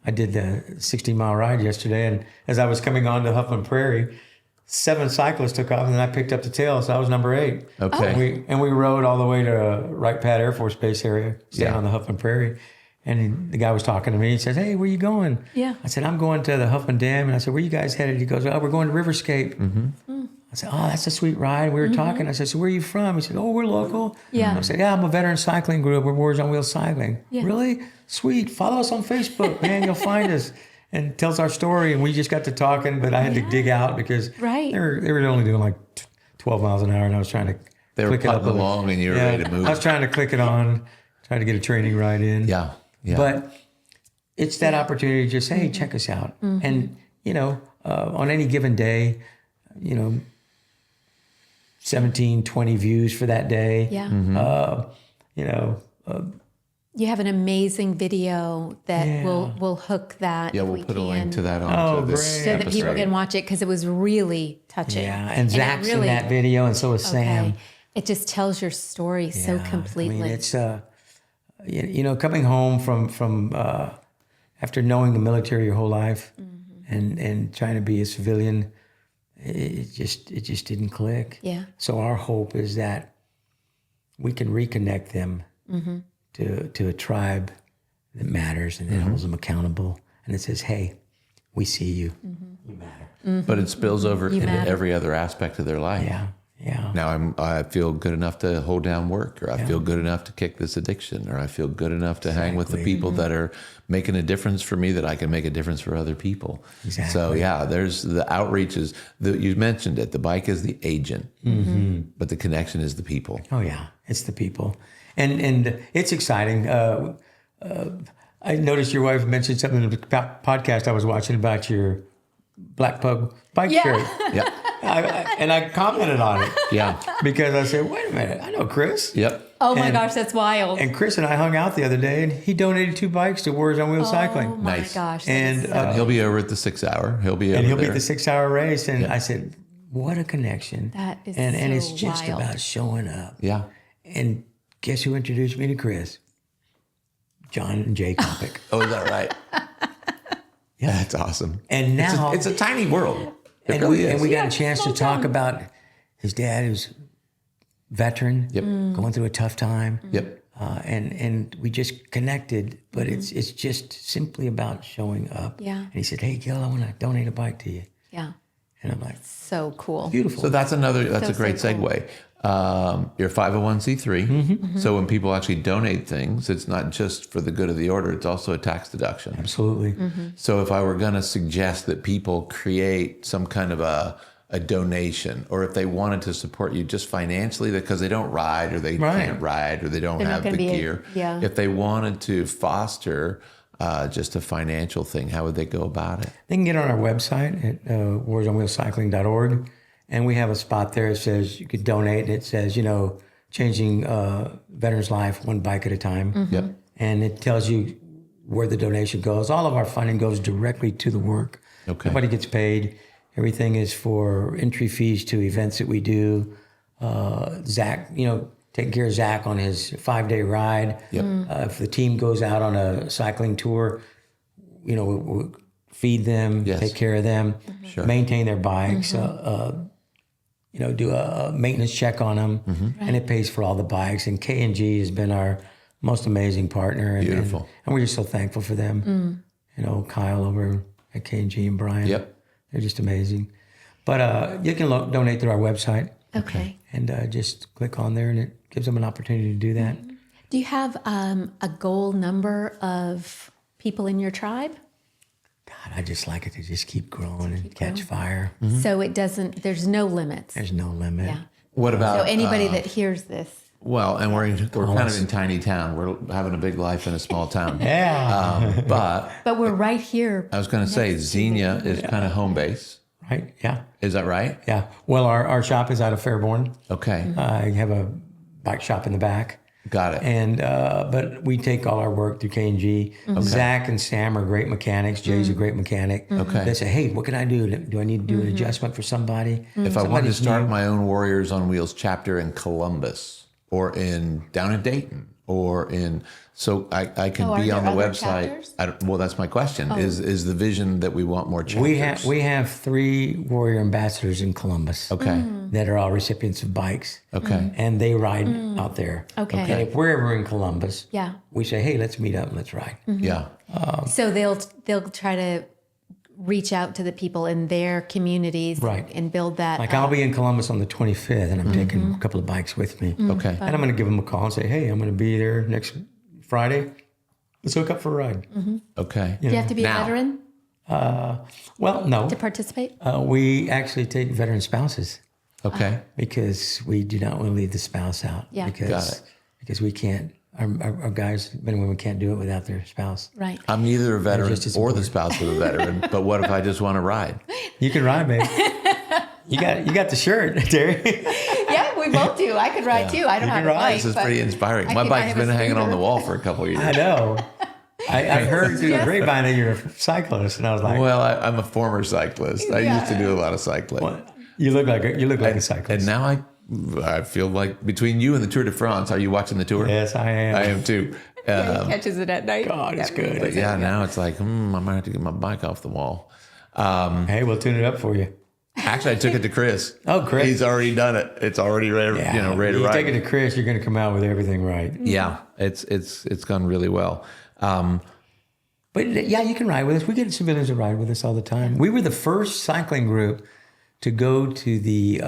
I did the 60-mile ride yesterday, and as I was coming on to Huffman Prairie, 7 cyclists took off, and then I picked up the tail, so I was number 8. Okay. And we rode all the way to Wright Pat Air Force Base area, staying on the Huffman Prairie. And the guy was talking to me. He says, "Hey, where you going?" Yeah. I said, "I'm going to the Huffman Dam." And I said, "Where you guys headed?" He goes, "Oh, we're going to Riverscape." I said, "Oh, that's a sweet ride." We were talking. I said, "So where are you from?" He said, "Oh, we're local." Yeah. I said, "Yeah, I'm a veteran cycling group. We're Warriors on Wheels Cycling." Yeah. Really? Sweet. Follow us on Facebook, man. You'll find us. And tells our story. And we just got to talking, but I had to dig out because they were only doing like 12 miles an hour, and I was trying to click it up along, and you were ready to move. I was trying to click it on, trying to get a training ride in. Yeah. But it's that opportunity to just, hey, check us out. And, on any given day, you know, 17, 20 views for that day. Yeah. You know, You have an amazing video that we'll hook that. Yeah, if we'll we put a can, link to that onto this so that people episode. can watch it because it was really touching. yeah. And it Zach's really- in that video, and so is Sam. It just tells your story so completely. I mean, it's you know, coming home from after knowing the military your whole life and trying to be a civilian, it just didn't click. Yeah. So our hope is that we can reconnect them to a tribe that matters and that holds them accountable, and it says, "Hey, we see you. You matter." But it spills over into matter. every other aspect of their life. Yeah. Yeah. Now I feel good enough to hold down work, or I feel good enough to kick this addiction, or I feel good enough to hang with the people that are making a difference for me, that I can make a difference for other people. Exactly. So yeah, there's the outreach is you mentioned it. The bike is the agent, but the connection is the people. Oh yeah, it's the people, and it's exciting. I noticed your wife mentioned something in the podcast I was watching about your Black Pug bike shirt. Yep. And I commented on it. Yeah. Because I said, wait a minute, I know Chris. Yep. oh my and- gosh, that's wild. And Chris and I hung out the other day, and he donated 2 bikes to Warriors on Wheels oh Cycling. my Nice. gosh. that And is so- He'll be over at the 6 hour. He'll be over he'll there. be at the 6-hour race. And I said, what a connection. That is and so it's just wild. about showing up. Yeah. And guess who introduced me to Chris? John and Jay Kopic. Oh, is that right? Yeah, that's awesome. And now It's a tiny world. It and, really we, is. and we got Yeah, a chance to small talk town. about his dad, who's veteran, going through a tough time. Yep. And we just connected, but it's just simply about showing up. Yeah. And he said, "Hey, Gil, I want to donate a bike to you." yeah. And I'm like, So cool. "Beautiful." So that's a great so cool. segue. You're 501c3. So when people actually donate things, it's not just for the good of the order, it's also a tax deduction. Absolutely. So if I were going to suggest that people create some kind of a donation, or if they wanted to support you just financially because they don't ride or they Right. can't ride or they don't They're not have the gonna be gear, yeah. if they wanted to foster just a financial thing, how would they go about it? They can get on our website at warriorsonwheelcycling.org, and we have a spot there that says you could donate, and it says, changing veterans' life 1 bike at a time. Yep. And it tells you where the donation goes. All of our funding goes directly to the work. Okay. Nobody gets paid. Everything is for entry fees to events that we do. Zach, taking care of Zach on his 5-day ride. Yep. If the team goes out on a cycling tour, we'll feed them, Yes. take care of them, Sure. maintain their bikes, do a maintenance check on them, and it pays for all the bikes. And K&G has been our most amazing partner. Beautiful. And we're just so thankful for them. Kyle over at K&G and Brian. Yep. They're just amazing. But you can donate through our website Okay. and just click on there, and it gives them an opportunity to do that. Do you have a goal number of people in your tribe? God, I just like it to just keep growing and catch fire. So there's no limits. There's no limit. Yeah. What about So anybody that hears this, Well, and we're kind of in tiny town. We're having a big life in a small town. Yeah. But we're right here. I was going to say Xenia is kind of home base. Right? Yeah. Is that right? Yeah. Well, our shop is out of Fairborn. Okay. I have a bike shop in the back. Got it. And but we take all our work through K&G. Zach and Sam are great mechanics. Jay's a great mechanic. Okay. They say, "Hey, what can I do? Do I need to do an adjustment for somebody?" If I wanted to Somebody's start new. my own Warriors on Wheels chapter in Columbus or down in Dayton or so I can are be on the there other website. chapters? Well, that's my question. Is the vision that we want more chapters? We have 3 Warrior ambassadors in Columbus. Okay. That are all recipients of bikes. Okay. And they ride out there. Okay. And if we're ever in Columbus, Yeah. we say, "Hey, let's meet up and let's ride." Yeah. So they'll try to reach out to the people in their communities Right. and build that. Like I'll be in Columbus on the 25th, and I'm taking a couple of bikes with me. Okay. And I'm going to give them a call and say, "Hey, I'm going to be there next Friday. Let's hook up for a ride." Okay. Do you have to be Now. a veteran Well, no. to participate? We actually take veteran spouses Okay. because we do not want to leave the spouse out. Yeah. Because, Got it. because we can't, our guys, men and women can't do it without their spouse. Right. I'm neither a veteran just as or the important. spouse of a veteran, but what if I just want to ride? You can ride, baby. You got the shirt, Terry. Yeah, we both do. I could ride too. I don't have a bike. This is but pretty inspiring. My I bike's have been a hanging on scooter. the wall for a couple of years. I know. I heard through the grapevine that you're a cyclist, and I was like, Well, I'm a former cyclist. I used to do a lot of cycling. well, you look like a cyclist. And now I feel like between you and the Tour de France, are you watching the tour? Yes, I am. I am too. He catches it at night. God, it's good. But yeah, now it's like, I might have to get my bike off the wall. Hey, we'll tune it up for you. Actually, I took it to Chris. Oh, Chris. He's already done it. It's already ready, ready to You ride. take it to Chris, you're going to come out with everything right. Yeah, it's gone really well. But yeah, you can ride with us. We get civilians to ride with us all the time. We were the first cycling group to go to the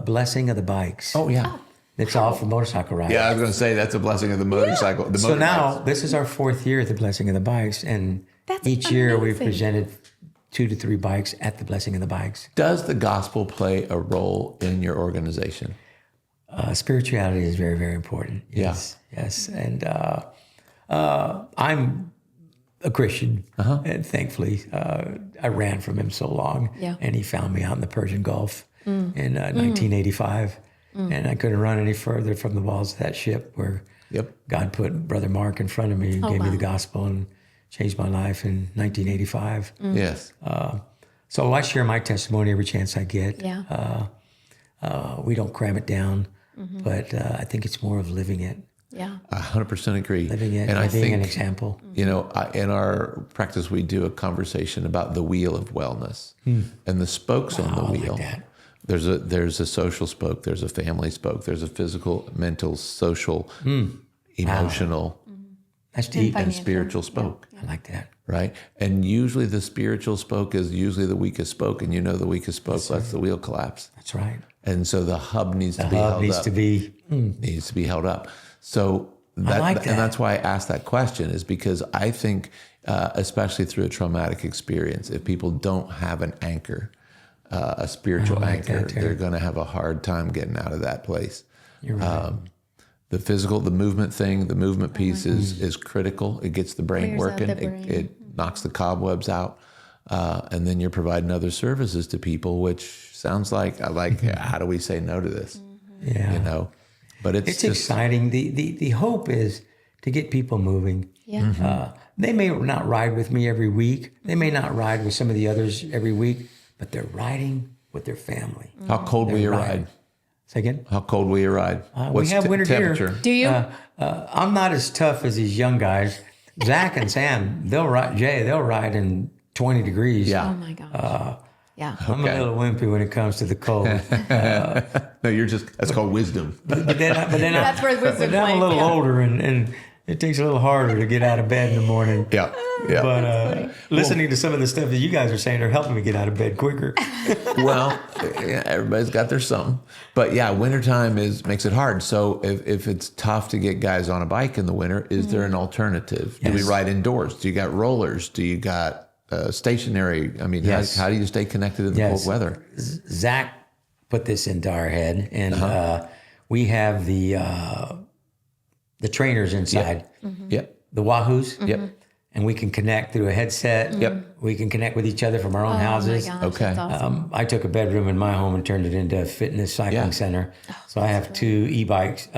blessing of the bikes. Oh yeah. It's all for motorcycle riders. Yeah, I was going to say that's a blessing of the motorcycle. The So now motorbikes. this is our 4th year at the blessing of the bikes, and That's each year we've amazing. presented 2 to 3 bikes at the blessing of the bikes. Does the gospel play a role in your organization? Spirituality is very, very important. Yes, yes, and I'm a Christian, and thankfully I ran from him so long, Yeah. and he found me out in the Persian Gulf in 1985, and I couldn't run any further from the walls of that ship where Yep. God put Brother Mark in front of me and gave me wow. the gospel and changed my life in 1985. Yes. So I share my testimony every chance I get. Yeah. We don't cram it down, but I think it's more of living it, Yeah. I 100% agree. living it, and I being an think, example. you know, in our practice, we do a conversation about the wheel of wellness and the spokes on the I like wheel. that. There's a social spoke, there's a family spoke, there's a physical, mental, social, emotional, That's deep. and financial. spiritual spoke. I like that. Right. And usually the spiritual spoke is usually the weakest spoke. And you know, the weakest spoke lets the wheel collapse. That's right. And so the hub needs to be Hub held needs up. to be. Needs to be held up. So that, like that. and that's why I asked that question, is because I think, especially through a traumatic experience, if people don't have an anchor, a spiritual I like that, anchor, Terry. they're going to have a hard time getting out of that place. You're right. The physical, the movement thing, the movement piece is critical. It gets the brain Clears out working. the brain. It knocks the cobwebs out. And then you're providing other services to people, which sounds like, how do we say no to this? Yeah. You know, but it's It's just, exciting. The hope is to get people moving. Yeah. They may not ride with me every week. They may not ride with some of the others every week, but they're riding with their family. how cold will you right. ride? Say again? How cold will you ride? We have winter temperature? gear. Do you? I'm not as tough as these young guys. Zach and Sam, they'll ride in 20 degrees. Oh Yeah. my gosh. Yeah. I'm a little wimpy when it comes to the cold. No, that's called wisdom. But then That's where wisdom I'm a plays, little yeah. older and it takes a little harder to get out of bed in the morning. Yeah. Yeah. But listening to some of the stuff that you guys are saying are helping me get out of bed quicker. Well, yeah, everybody's got their something. But yeah, wintertime makes it hard. So if it's tough to get guys on a bike in the winter, is there an alternative? Do we Yes. ride indoors? Do you got rollers? Do you got stationary? I mean, Yes. how do you stay connected in the Yes. cold weather? Zach put this into our head, and we have the trainers inside, Yep. the Wahoos. Yep. And we can connect through a headset. Yep. We can connect with each other from our own houses. Oh my gosh, Okay. That's awesome. I took a bedroom in my home and turned it into a fitness cycling Yeah. center. So I have 2 e-bikes,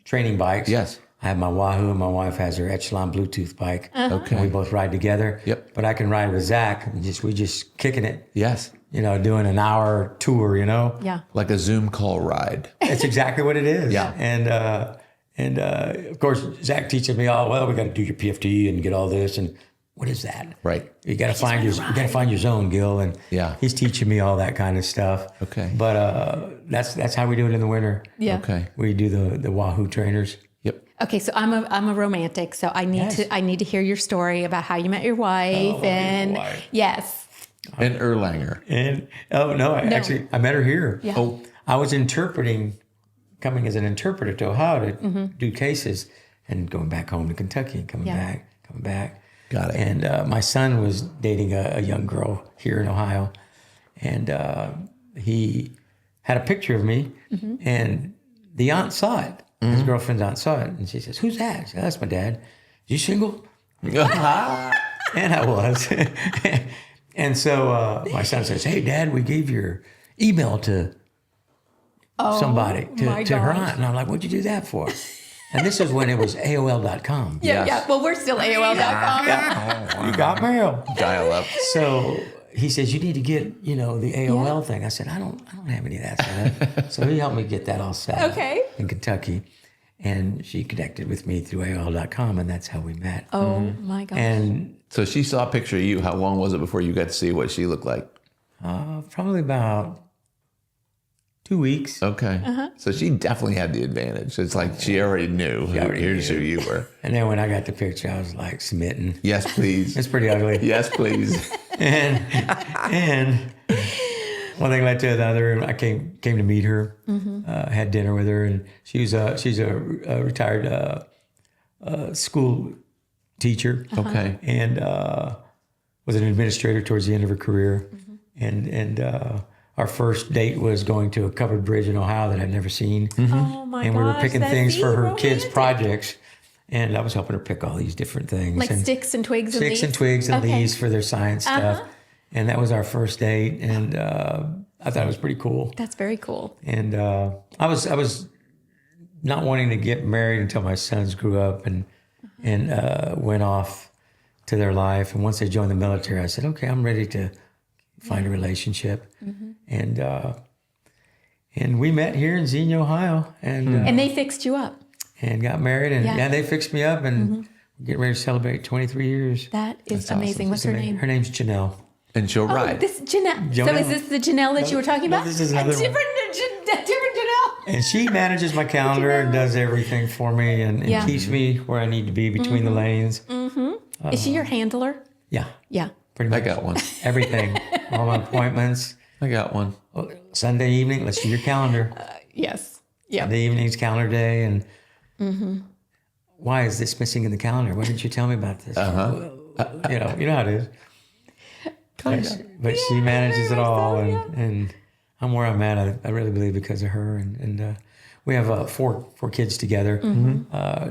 training bikes. Yes. I have my Wahoo, and my wife has her Echelon Bluetooth bike. Okay. And we both ride together. Yep. But I can ride with Zach, and we just kicking it, Yes. doing an hour tour, Yeah. Like a Zoom call ride. That's exactly what it is. Yeah. And of course, Zach teaches me we got to do your PFT and get all this. And what is that? Right. You got to find your zone, Gil. And Yeah. he's teaching me all that kind of stuff. Okay. But that's how we do it in the winter. Yeah. Okay. We do the Wahoo trainers. Yep. Okay, so I'm a romantic, so I need Yes. to hear your story about how you met your wife and wife. yes. And Erlanger. And actually, I met her here. Yeah. Oh, I was coming as an interpreter to Ohio to do cases, and going back home to Kentucky and coming back. Got it. And my son was dating a young girl here in Ohio, and he had a picture of me, and the aunt saw it. His girlfriend's aunt saw it, and she says, "Who's that?" I said, "That's my dad." "You single?" And I was. And so my son says, "Hey, Dad, we gave your email to somebody, my to her gosh. aunt. And I'm like, what'd you do that for? And this is when it was AOL.com. Yeah, Yes. yeah. Well, we're still AOL.com. You got mail. Dial up. So he says, you need to get, the AOL thing. I said, I don't have any of that stuff. So he helped me get that all set up Okay. in Kentucky. And she connected with me through AOL.com, and that's how we met. Oh my gosh. And So she saw a picture of you. How long was it before you got to see what she looked like? probably about 2 weeks. Okay. So she definitely had the advantage. It's like she already knew. Here's who you were. And then when I got the picture, I was like smitten. Yes, please. It's pretty ugly. Yes, please. And one thing led to another, and I came to meet her, had dinner with her, and she's a retired school teacher, Okay. and was an administrator towards the end of her career, and our first date was going to a covered bridge in Ohio that I'd never seen, Oh my and gosh. we were picking that's things for her romantic. kids' projects, and I was helping her pick all these different things, Like and sticks and twigs and sticks leaves? and twigs and Okay. leaves for their science stuff. And that was our first date, and I thought it was pretty cool. That's very cool. And I was not wanting to get married until my sons grew up and went off to their life. And once they joined the military, I said, okay, I'm ready to find a relationship. And we met here in Xenia, Ohio, And they fixed you up. and got married. And Yeah. they fixed me up, and we're getting ready to celebrate 23 years. That is That's awesome. amazing. What's her name? Her name's Janelle. And she'll Oh, ride. this Janelle. So Janelle. is this the Janelle that you were talking No, about? this is A another one. different Janelle. And she manages my calendar and does everything for me and Yeah. keeps me where I need to be between the lanes. Is she your handler? Yeah, Yeah. pretty I much. got one. Everything. All my appointments. I got one. Sunday evening, let's do your calendar. Yes. Yeah. Sunday evening's calendar day. And why is this missing in the calendar? Why didn't you tell me about this? You know how it is. But she manages it all. And I'm where I'm at, I really believe, because of her. And we have four kids together,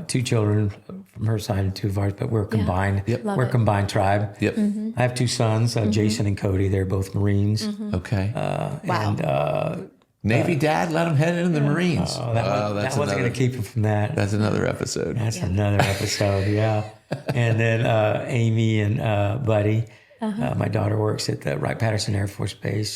2 children from her side and 2 of ours, but we're combined. Yep. Love We're it. a combined tribe. Yep. I have 2 sons, Jason and Cody. They're both Marines. Okay. Wow. And Navy dad let him head into the Marines. that wasn't going to keep him from that. That's another episode. That's another episode, yeah. And then Amy and Buddy. My daughter works at the Wright-Patterson Air Force Base.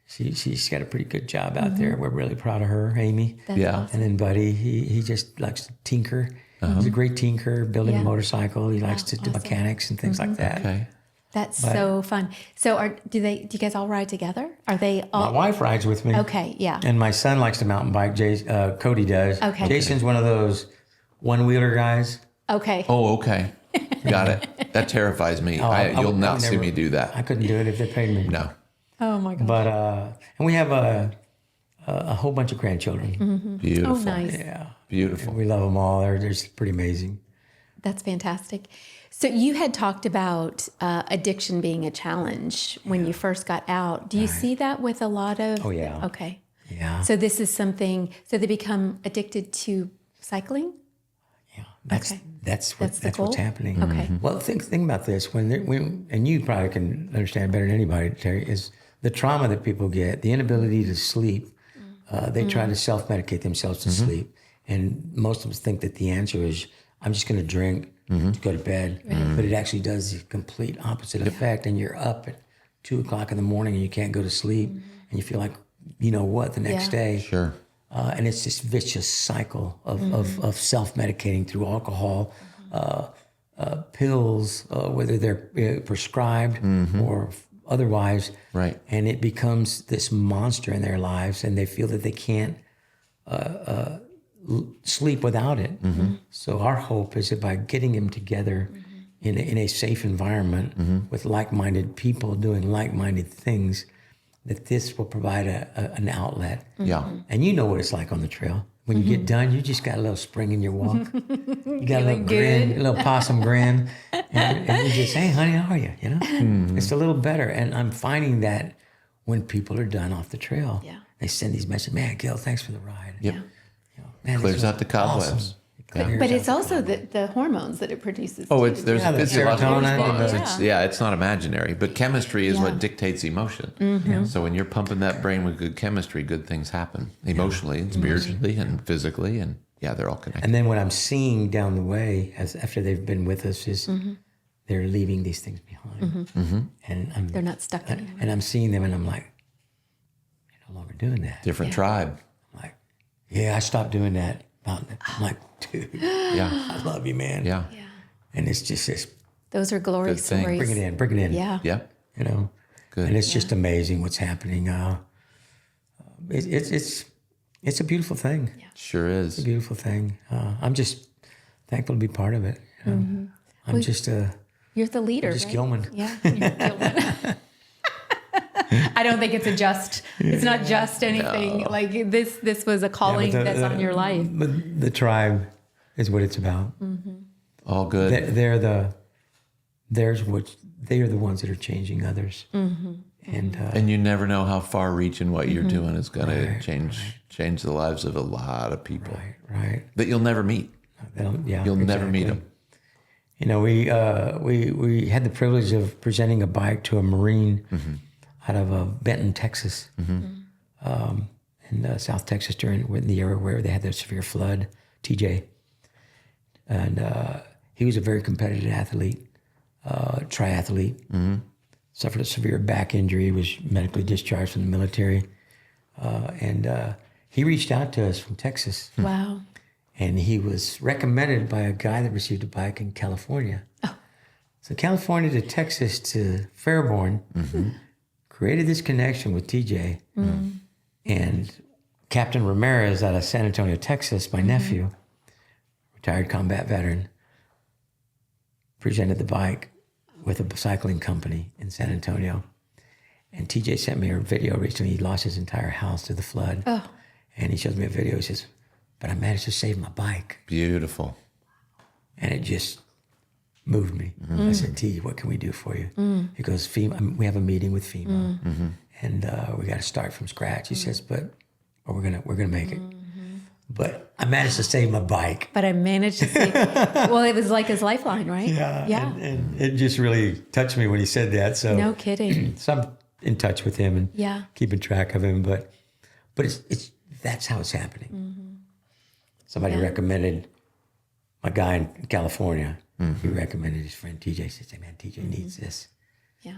She's got a pretty good job out there. We're really proud of her, Amy. That's Yeah. awesome. And then Buddy, he just likes to tinker. He's a great tinker, building Yeah. a motorcycle. He likes to do awesome. mechanics and things like that. Okay. That's so fun. So do you guys all ride together? Are they My all? wife rides with me. Okay. Yeah. And my son likes to mountain bike. Cody does. Okay. Jason's one of those one-wheeler guys. Okay. Oh, okay. Got it. That terrifies me. You'll I not would see never- me do that. I couldn't do it if they paid me. No. Oh my God. But and we have a whole bunch of grandchildren. Beautiful. Oh, nice. Yeah, Beautiful. we love them all. They're just pretty amazing. That's fantastic. So you had talked about addiction being a challenge when you first got out. Do you see that with a lot of? Oh, yeah. Okay. Yeah, So this is something. So they become addicted to cycling. yeah. That's Okay. that's That's the what's goal? happening. Okay. Well, think about this. And you probably can understand better than anybody, Terry, is the trauma that people get, the inability to sleep. They try to self-medicate themselves to sleep, and most of us think that the answer is, I'm just going to drink to go to bed. But it actually does the complete opposite effect, and you're up at 2:00 in the morning and you can't go to sleep, and you feel like the next Yeah. day. Sure. And it's this vicious cycle of self-medicating through alcohol, pills, whether they're prescribed or otherwise. Right. And it becomes this monster in their lives, and they feel that they can't sleep without it. So our hope is that by getting them together in a safe environment with like-minded people doing like-minded things, that this will provide an outlet. Yeah. And you know what it's like on the trail. When you get done, you just got a little spring in your walk. You got a little grin, a little possum grin. And you just, hey, honey, how are you? It's a little better. And I'm finding that when people are done off the trail, Yeah. they send these messages, man, Gil, thanks for the ride. Yep. Man, Clears this out the was cobwebs. awesome. It But it's also the hormones that it produces. Oh, too. it's there's Yeah, the physiological serotonin, response. It's not imaginary, but chemistry is what dictates emotion. So when you're pumping that brain with good chemistry, good things happen emotionally, and spiritually, and physically, and they're all connected. And then what I'm seeing down the way, as after they've been with us, is they're leaving these things behind, and They're not stuck anymore. and I'm seeing them, and I'm like, you're no longer doing that. Different tribe. I'm like, I stopped doing that. I'm like, dude, Yeah, I love you, man. yeah, And it's just this, Those are glory Good thing. stories. bring it in. Yeah. yeah. You know, Good. and it's just amazing what's happening. It's a beautiful thing. Sure is. It's a beautiful thing. I'm just thankful to be part of it. You know? I'm just You're the leader, just right? Gilman. Yeah. You're Gilman. I don't think it's not just anything. Like this was a calling that's on your life. But the tribe is what it's about. All good. They are the ones that are changing others. And you never know how far-reaching what you're doing is going to change the lives of a lot of people right. that you'll never meet. You'll never meet them. You know, we had the privilege of presenting a bike to a Marine out of Benton, Texas, in South Texas in the area where they had the severe flood, TJ. And he was a very competitive athlete, triathlete, suffered a severe back injury, was medically discharged from the military. And he reached out to us from Texas. Wow. And he was recommended by a guy that received a bike in California. Oh. So California to Texas to Fairborn created this connection with TJ. And Captain Ramirez out of San Antonio, Texas, my nephew, retired combat veteran, presented the bike with a cycling company in San Antonio. And TJ sent me a video recently. He lost his entire house to the flood. Oh. And he shows me a video. He says, but I managed to save my bike. Beautiful. And it just moved me. I said, T, what can we do for you? He goes, FEMA, we have a meeting with FEMA. And we got to start from scratch. He says, but we're gonna make it. But I managed to save my bike. But I managed to see. Well, it was like his lifeline, right? Yeah. And it just really touched me when he said that. So No kidding. So I'm in touch with him and keeping track of him. But it's that's how it's happening. Somebody recommended my guy in California. He recommended his friend TJ. He said, hey, man, TJ needs this. Yeah.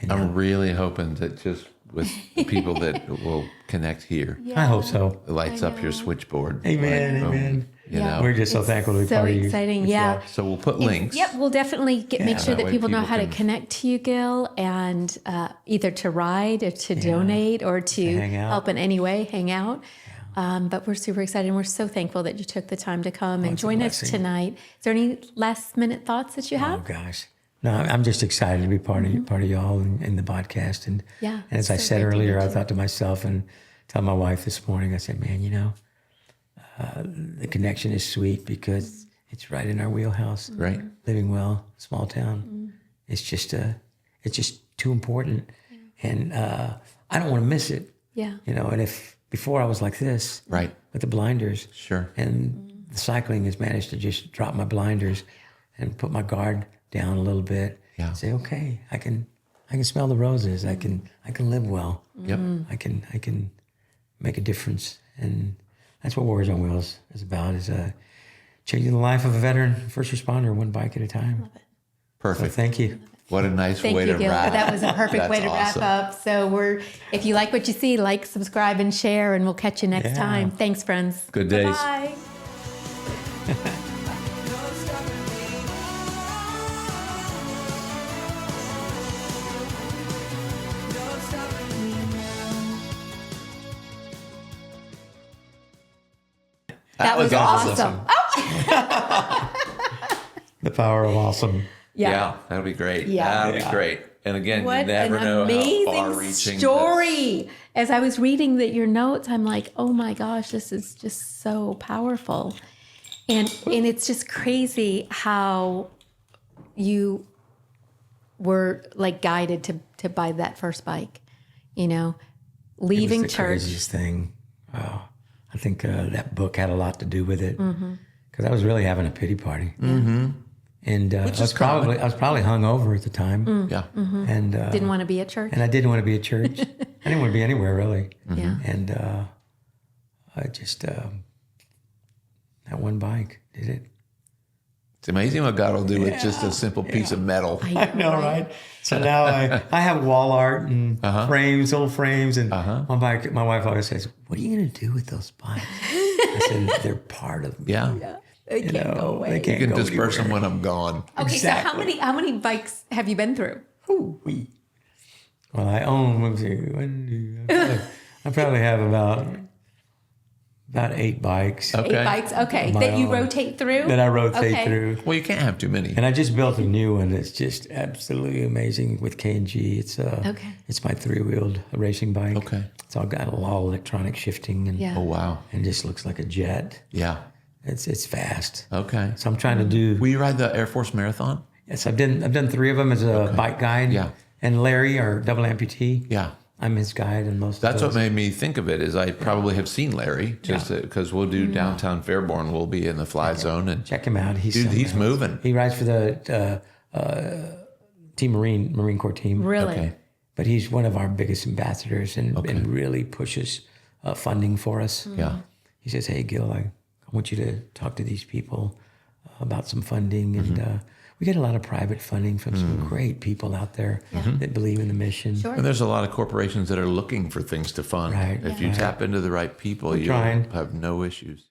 And I'm really hoping that just with the people that will connect here, I hope so. it lights up your switchboard. Amen, Like, boom, amen. You know? We're just so thankful to be So part of you. exciting. Yeah. So we'll put links. Yep, we'll definitely make sure that that way people know people how to can- connect to you, Gil, and either to ride or to donate or to hang out. help in any way, hang out. But we're super excited, and we're so thankful that you took the time to come and it's a join us blessing. tonight. Is there any last minute thoughts that you Oh have? gosh. No, I'm just excited to be part of y'all and the podcast. And Yeah, and as I so said great to earlier, meet I you. thought to myself and tell my wife this morning, I said, man, you know, the connection is sweet because it's right in our wheelhouse. Right. Living well, small town. It's just too important. And I don't want to miss it. Yeah. You know, and if before I was like this, Right. with the blinders, Sure. and the cycling has managed to just drop my blinders and put my guard down a little bit. Yeah. And say, okay, I can smell the roses. I can live well. Yep. I can make a difference, and that's what Warriors on Wheels is about. Is changing the life of a veteran first responder one bike at a time. So Perfect. thank you. What a nice Thank way you, to Gil. wrap. That was a perfect way to That's awesome. wrap up. So if you like what you see, like, subscribe, and share, and we'll catch you next Yeah. time. Thanks, friends. Good days. Bye. That was awesome. The power of awesome. Yeah, that'll be great. Yeah. That'll be great. And again, What you never an know how amazing far-reaching story. As I was reading your notes, I'm like, oh my gosh, this is just so powerful. And it's just crazy how you were like guided to buy that first bike, you know, leaving It was the church. craziest thing. I think that book had a lot to do with it. because I was really having a pity party. Mm-hmm. And I was probably hungover at the time. Yeah. And Didn't want to be at church. and I didn't want to be at church. I didn't want to be anywhere really. Yeah. And I just that one bike did it. It's amazing what God will do with just a simple piece of metal. I know, right? So now I have wall art and frames, old frames, and my bike. My wife always says, "What are you going to do with those bikes?" I said, "They're part of me." Yeah. They can't go away. They can't You can go disperse them anywhere. when I'm gone. Okay, Exactly. so how many bikes have you been through? Ooh-wee. Well, I own. Let me see. I probably have about 8 bikes Okay. 8 bikes, okay, My that you own. rotate through? that I rotate Okay. through. Well, you can't have too many. And I just built a new one. It's just absolutely amazing with K&G. It's Okay. It's my 3-wheeled racing bike. Okay. It's all got a lot of electronic shifting and Yeah. Oh, wow. and just looks like a jet. Yeah. It's fast. Okay. So I'm trying to do. Will you ride the Air Force Marathon? Yes, I've done 3 of them as a bike guide. Yeah. And Larry, our double amputee. Yeah. I'm his guide in most. That's of what those. made me think of it is I probably have seen Larry just because we'll do downtown Fairborn. We'll be in the fly zone and Check him out. He's dude, something he's else. moving. He rides for the Marine Corps team. Really? Okay. But he's one of our biggest ambassadors and really pushes funding for us. Yeah. He says, "Hey, Gil, I want you to talk to these people about some funding." And we get a lot of private funding from some great people out there that believe in the mission. Sure. And there's a lot of corporations that are looking for things to fund. Right. If you tap into the right people, you'll trying. have no issues.